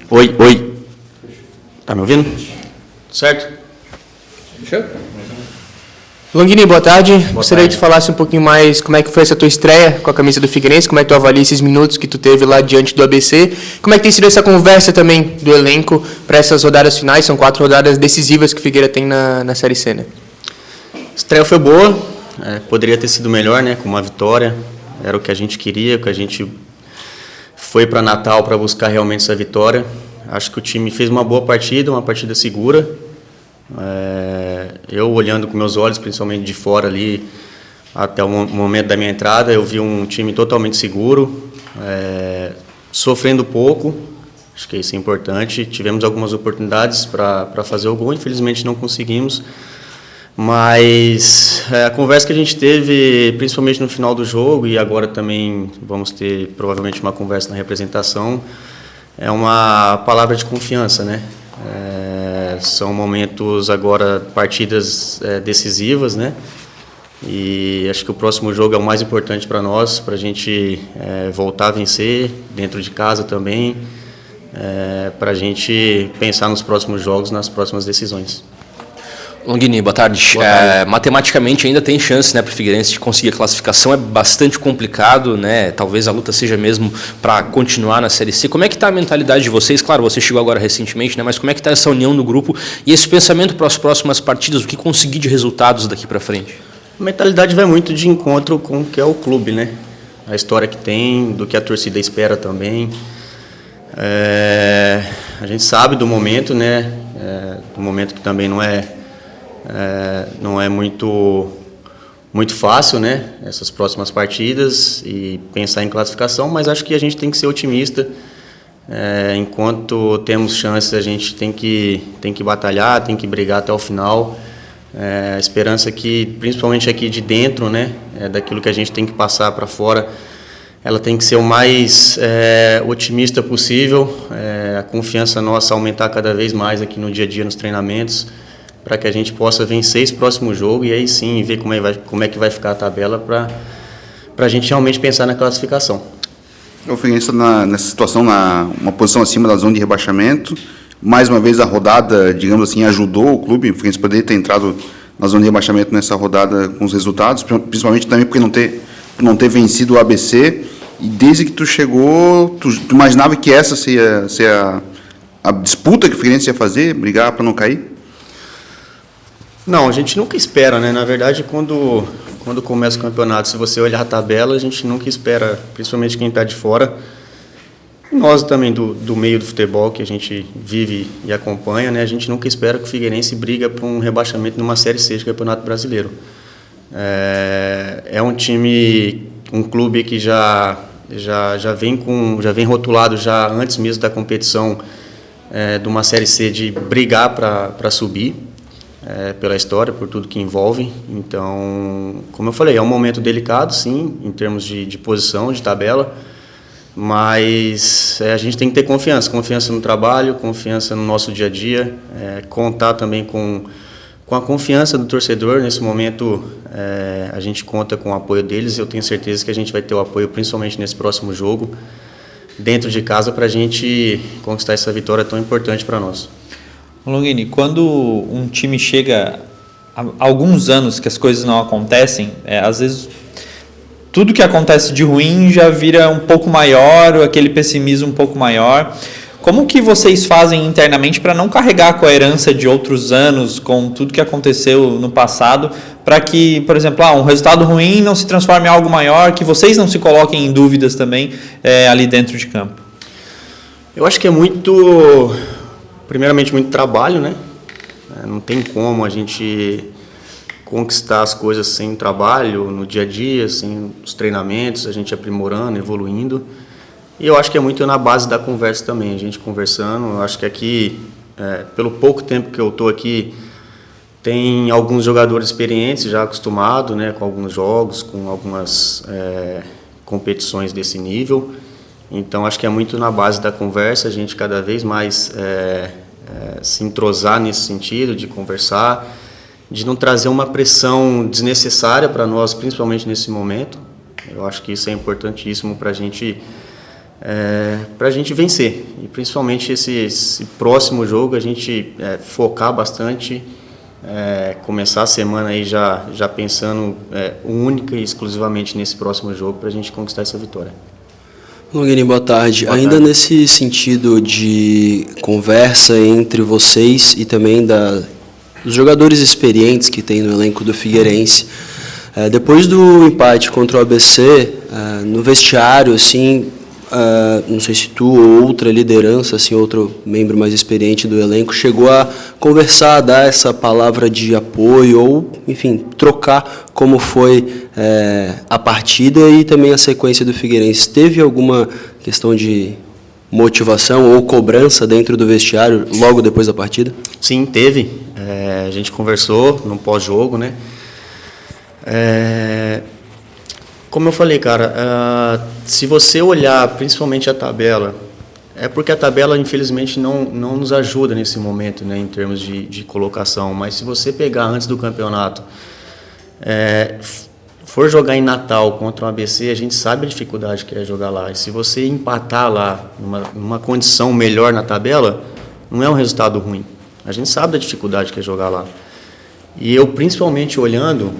Oi, oi. Tá me ouvindo? Certo? Fechou? Longini, boa tarde. Gostaria que tu falasse um pouquinho mais como é que foi essa tua estreia com a camisa do Figueirense, como é que tu avalia esses minutos que tu teve lá diante do ABC, como é que tem sido essa conversa também do elenco para essas rodadas finais, são 4 rodadas decisivas que o Figueira tem na Série C, né? A estreia foi boa, poderia ter sido melhor, né, com uma vitória, era o que a gente queria, o que a gente foi para Natal para buscar realmente essa vitória. Acho que o time fez uma boa partida, uma partida segura. Eu olhando com meus olhos, principalmente de fora ali, até o momento da minha entrada, eu vi um time totalmente seguro, sofrendo pouco, acho que isso é importante. Tivemos algumas oportunidades para fazer o gol, infelizmente não conseguimos, mas a conversa que a gente teve, principalmente no final do jogo, e agora também vamos ter provavelmente uma conversa na representação, é uma palavra de confiança, né? São momentos agora, partidas decisivas, né? E acho que o próximo jogo é o mais importante para nós, para a gente voltar a vencer, dentro de casa também, para a gente pensar nos próximos jogos, nas próximas decisões. Longini, boa tarde. Boa tarde. Matematicamente ainda tem chance, né, para o Figueirense de conseguir a classificação, é bastante complicado, né? Talvez a luta seja mesmo para continuar na Série C. Como é que está a mentalidade de vocês? Claro, você chegou agora recentemente, né? Mas como é que está essa união no grupo e esse pensamento para as próximas partidas? O que conseguir de resultados daqui para frente? A mentalidade vai muito de encontro com o que é o clube, né? A história que tem, do que a torcida espera também. A gente sabe do momento, né? Do momento que também não é muito fácil, né? Essas próximas partidas e pensar em classificação, mas acho que a gente tem que ser otimista. Enquanto temos chances, a gente tem que batalhar, tem que brigar até o final. A esperança que, principalmente aqui de dentro, né? Daquilo que a gente tem que passar para fora, ela tem que ser o mais otimista possível. A confiança nossa aumentar cada vez mais aqui no dia a dia, nos treinamentos, para que a gente possa vencer esse próximo jogo e aí sim ver como é que vai ficar a tabela para a gente realmente pensar na classificação. O Figueirense está nessa situação, uma posição acima da zona de rebaixamento. Mais uma vez a rodada, digamos assim, ajudou o clube. O Figueirense poderia ter entrado na zona de rebaixamento nessa rodada com os resultados, principalmente também porque não ter vencido o ABC. E desde que tu chegou, tu imaginava que essa seria a disputa que o Figueirense ia fazer, brigar para não cair? Não, a gente nunca espera, né? Na verdade, quando começa o campeonato, se você olhar a tabela, a gente nunca espera, principalmente quem está de fora. E nós também do meio do futebol, que a gente vive e acompanha, né? A gente nunca espera que o Figueirense briga por um rebaixamento numa Série C de Campeonato Brasileiro. É um time, um clube que já vem rotulado já antes mesmo da competição de uma Série C de brigar para subir. Pela história, por tudo que envolve. Então, como eu falei, é um momento delicado, sim, em termos de posição, de tabela, mas a gente tem que ter confiança no trabalho, confiança no nosso dia a dia, contar também com a confiança do torcedor. Nesse momento, a gente conta com o apoio deles. Eu tenho certeza que a gente vai ter o apoio, principalmente nesse próximo jogo, dentro de casa, para a gente conquistar essa vitória tão importante para nós. Longini, quando um time chega há alguns anos que as coisas não acontecem, às vezes tudo que acontece de ruim já vira um pouco maior, aquele pessimismo um pouco maior. Como que vocês fazem internamente para não carregar com a herança de outros anos, com tudo que aconteceu no passado, para que, por exemplo, um resultado ruim não se transforme em algo maior, que vocês não se coloquem em dúvidas também ali dentro de campo? Eu acho que primeiramente, muito trabalho, né? Não tem como a gente conquistar as coisas sem trabalho, no dia a dia, sem os treinamentos, a gente aprimorando, evoluindo. E eu acho que é muito na base da conversa também, a gente conversando. Eu acho que aqui, pelo pouco tempo que eu estou aqui, tem alguns jogadores experientes, já acostumados, né, com alguns jogos, com algumas competições desse nível. Então, acho que é muito na base da conversa, a gente cada vez mais se entrosar nesse sentido, de conversar, de não trazer uma pressão desnecessária para nós, principalmente nesse momento. Eu acho que isso é importantíssimo para a gente para a gente vencer. E principalmente esse próximo jogo, a gente focar bastante, começar a semana aí já pensando única e exclusivamente nesse próximo jogo para a gente conquistar essa vitória. Longini, boa tarde. Boa Ainda tarde. nesse sentido de conversa entre vocês e também dos jogadores experientes que tem no elenco do Figueirense, depois do empate contra o ABC, no vestiário, assim, não sei se tu ou outra liderança, assim, outro membro mais experiente do elenco, chegou a conversar, dar essa palavra de apoio ou, enfim, trocar como foi a partida e também a sequência do Figueirense. Teve alguma questão de motivação ou cobrança dentro do vestiário logo depois da partida? Sim, teve. A gente conversou no pós-jogo, né? Como eu falei, cara, se você olhar principalmente a tabela, é porque a tabela, infelizmente, não nos ajuda nesse momento, né, em termos de colocação. Mas se você pegar antes do campeonato, for jogar em Natal contra o ABC, a gente sabe a dificuldade que é jogar lá. E se você empatar lá, numa condição melhor na tabela, não é um resultado ruim. A gente sabe da dificuldade que é jogar lá. E eu, principalmente olhando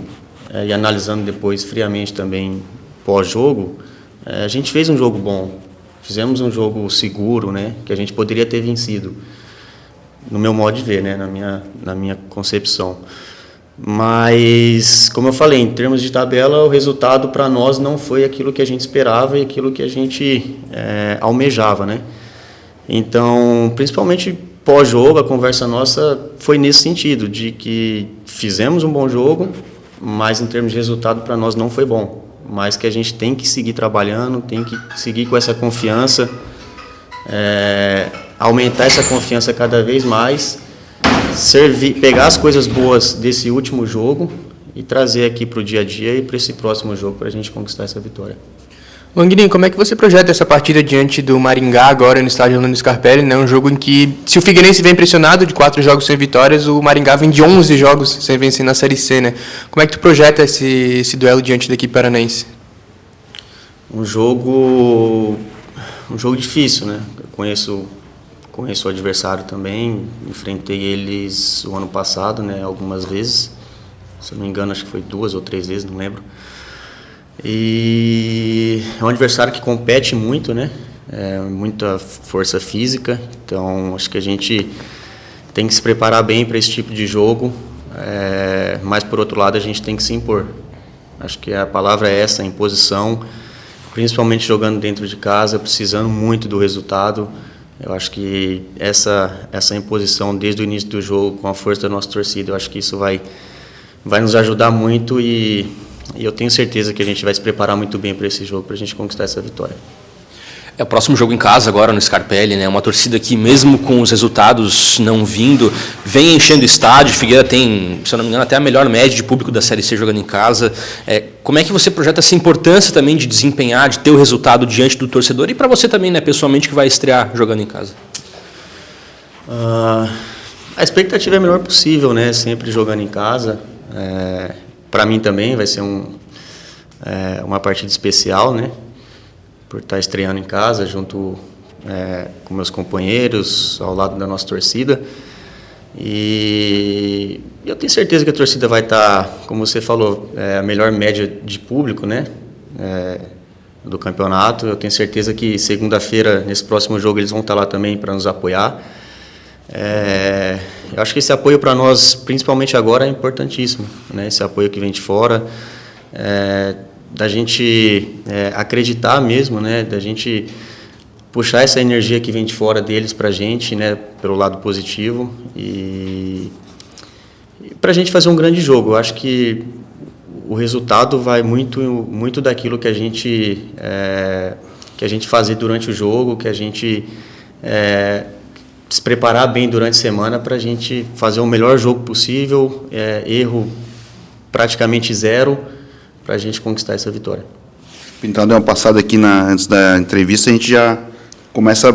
e analisando depois friamente também pós-jogo, a gente fez um jogo bom, fizemos um jogo seguro, né, que a gente poderia ter vencido, no meu modo de ver, né, na minha concepção. Mas, como eu falei, em termos de tabela, o resultado para nós não foi aquilo que a gente esperava e aquilo que a gente almejava, né. Então, principalmente pós-jogo, a conversa nossa foi nesse sentido, de que fizemos um bom jogo, mas em termos de resultado para nós não foi bom, mas que a gente tem que seguir trabalhando, tem que seguir com essa confiança, aumentar essa confiança cada vez mais, pegar as coisas boas desse último jogo e trazer aqui para o dia a dia e para esse próximo jogo para a gente conquistar essa vitória. Longini, como é que você projeta essa partida diante do Maringá agora no estádio Orlando Scarpelli, né? Um jogo em que, se o Figueirense vem pressionado de 4 jogos sem vitórias, o Maringá vem de 11 jogos sem vencer na Série C, né? Como é que tu projeta esse duelo diante da equipe paranaense? Um jogo difícil, né? Eu conheço o adversário também, enfrentei eles o ano passado, né? Algumas vezes, se eu não me engano, acho que foi 2 ou 3 vezes, não lembro. E é um adversário que compete muito, né? Muita força física, então acho que a gente tem que se preparar bem para esse tipo de jogo, mas por outro lado a gente tem que se impor. Acho que a palavra é essa, imposição, principalmente jogando dentro de casa, precisando muito do resultado. Eu acho que essa imposição desde o início do jogo, com a força da nossa torcida, eu acho que isso vai nos ajudar muito e eu tenho certeza que a gente vai se preparar muito bem para esse jogo, para a gente conquistar essa vitória. É o próximo jogo em casa agora no Scarpelli, né? Uma torcida que, mesmo com os resultados não vindo, vem enchendo o estádio. Figueira tem, se eu não me engano, até a melhor média de público da Série C jogando em casa. Como é que você projeta essa importância também de desempenhar, de ter o resultado diante do torcedor e para você também, né, pessoalmente, que vai estrear jogando em casa? A expectativa é a melhor possível, né? Sempre jogando em casa. Para mim também vai ser uma partida especial, né? Por estar estreando em casa, junto com meus companheiros, ao lado da nossa torcida. E eu tenho certeza que a torcida vai estar, como você falou, a melhor média de público, né? Do campeonato. Eu tenho certeza que segunda-feira, nesse próximo jogo, eles vão estar lá também para nos apoiar. Eu acho que esse apoio para nós, principalmente agora, é importantíssimo, né? Esse apoio que vem de fora, da gente acreditar mesmo, né? Da gente puxar essa energia que vem de fora deles para a gente, né? Pelo lado positivo e para a gente fazer um grande jogo. Eu acho que o resultado vai muito daquilo que a gente fazer durante o jogo, que a gente se preparar bem durante a semana para a gente fazer o melhor jogo possível, erro praticamente zero, para a gente conquistar essa vitória. Então, deu uma passada aqui antes da entrevista, a gente já começa a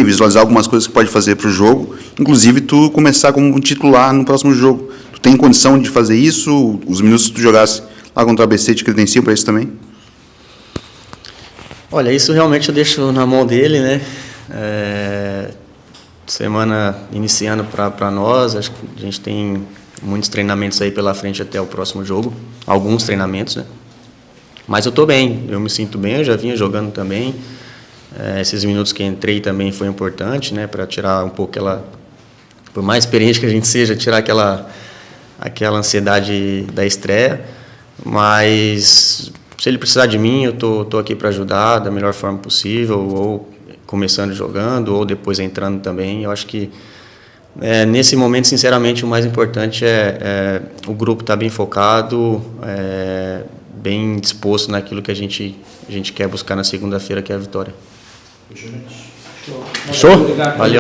visualizar algumas coisas que pode fazer para o jogo, inclusive tu começar como titular no próximo jogo. Tu tem condição de fazer isso? Os minutos que tu jogasse lá contra o ABC te credenciam para isso também? Olha, isso realmente eu deixo na mão dele, né? Semana iniciando para nós, acho que a gente tem muitos treinamentos aí pela frente até o próximo jogo, alguns treinamentos, né? Mas eu estou bem, eu me sinto bem, eu já vinha jogando também. Esses minutos que entrei também foi importante, né? Para tirar um pouco aquela, por mais experiente que a gente seja, tirar aquela ansiedade da estreia. Mas se ele precisar de mim, eu tô aqui para ajudar da melhor forma possível, ou começando jogando, ou depois entrando também. Eu acho que nesse momento, sinceramente, o mais importante é o grupo estar bem focado, bem disposto naquilo que a gente quer buscar na segunda-feira, que é a vitória. Show? Valeu.